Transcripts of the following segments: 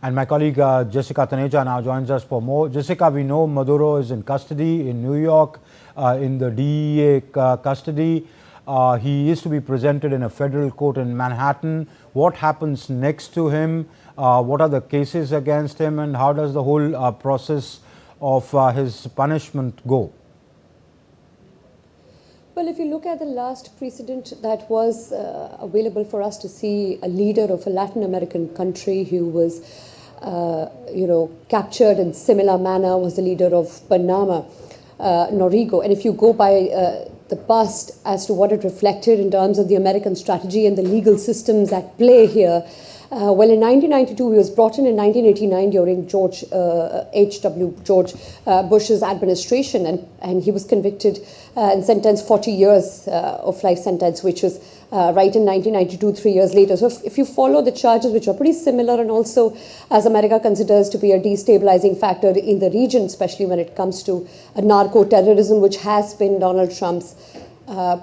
And my colleague Jessica Taneja now joins us for more. Jessica, we know Maduro is in custody in New York, in the DEA custody. He is to be presented in a federal court in Manhattan. What happens next to him? What are the cases against him, and how does the whole process of his punishment go? Well, if you look at the last precedent that was available for us to see, a leader of a Latin American country who was, captured in similar manner was the leader of Panama, Noriega. And if you go by the past as to what it reflected in terms of the American strategy and the legal systems at play here, well, in 1992, he was brought in 1989 during George Bush's administration, and he was convicted and sentenced 40 years of life sentence, which was right in 1992, 3 years later. So if you follow the charges, which are pretty similar, and also as America considers to be a destabilizing factor in the region, especially when it comes to narco-terrorism, which has been Donald Trump's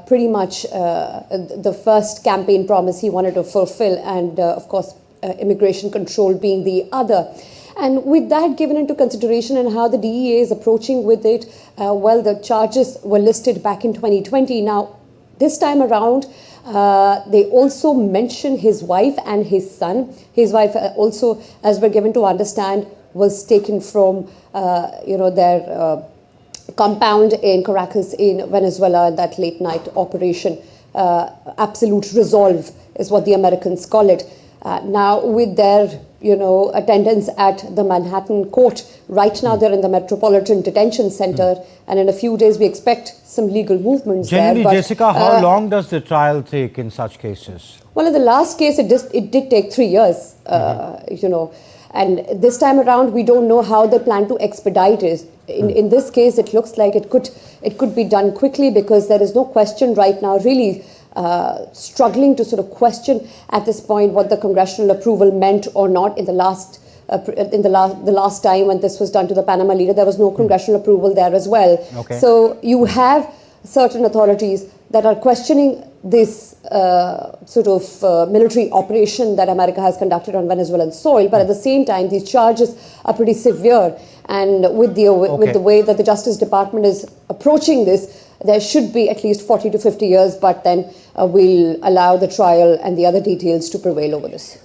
pretty much the first campaign promise he wanted to fulfill, and of course immigration control being the other. And with that given into consideration and how the DEA is approaching with it, well, the charges were listed back in 2020. Now, this time around, they also mention his wife and his son. His wife also, as we're given to understand, was taken from their compound in Caracas in Venezuela, that late night operation. Absolute resolve is what the Americans call it. Now with their attendance at the Manhattan court, right now they're in the Metropolitan Detention Center, and in a few days we expect some legal movements. Generally, there. But, Jessica, how long does the trial take in such cases? Well, in the last case it did take 3 years, and this time around we don't know how they plan to expedite it. In this case, it looks like it could be done quickly, because there is no question right now really struggling to sort of question at this point what the congressional approval meant or not. In the last time when this was done to the Panama leader, there was no congressional approval there as well. Okay. So you have certain authorities that are questioning this military operation that America has conducted on Venezuelan soil, but at the same time these charges are pretty severe, and with the way that the Justice Department is approaching this, there should be at least 40 to 50 years, but then we'll allow the trial and the other details to prevail over this.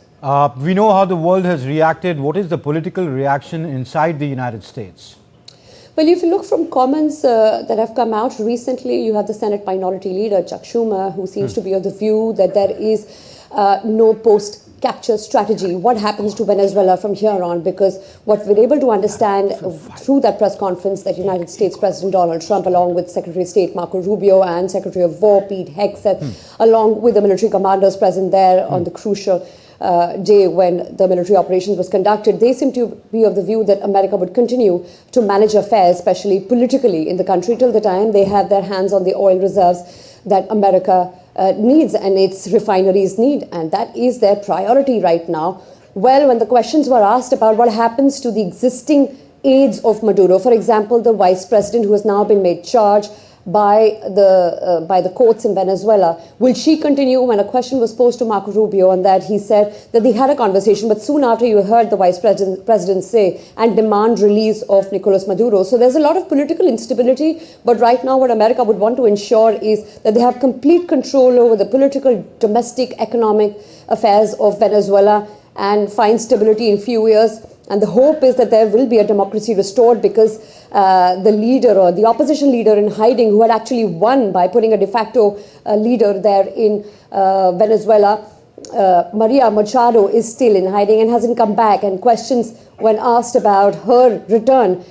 We know how the world has reacted. What is the political reaction inside the United States? Well, if you look from comments that have come out recently, you have the Senate Minority Leader, Chuck Schumer, who seems to be of the view that there is no post-capture strategy. What happens to Venezuela from here on? Because what we're able to understand through that press conference, that United States President Donald Trump, along with Secretary of State Marco Rubio and Secretary of War Pete Hegseth, along with the military commanders present there on the crucial day when the military operations was conducted, they seem to be of the view that America would continue to manage affairs, especially politically, in the country till the time they have their hands on the oil reserves that America needs and its refineries need, and that is their priority right now. Well, when the questions were asked about what happens to the existing aides of Maduro, for example, the vice president who has now been made charge by the courts in Venezuela, will she continue? When a question was posed to Marco Rubio on that, he said that they had a conversation, but soon after you heard the vice president say and demand release of Nicolas Maduro. So there's a lot of political instability, but right now what America would want to ensure is that they have complete control over the political, domestic, economic affairs of Venezuela and find stability in few years. And the hope is that there will be a democracy restored, because the leader or the opposition leader in hiding, who had actually won by putting a de facto leader there in Venezuela, Maria Machado, is still in hiding and hasn't come back. And questions when asked about her return,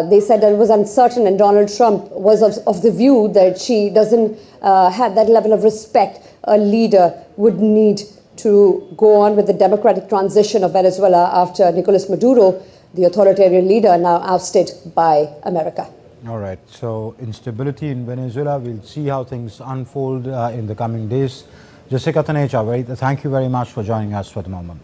they said that it was uncertain, and Donald Trump was of the view that she doesn't have that level of respect a leader would need to go on with the democratic transition of Venezuela after Nicolas Maduro, the authoritarian leader, now ousted by America. All right. So instability in Venezuela, we'll see how things unfold in the coming days. Jessica Taneja, thank you very much for joining us for the moment.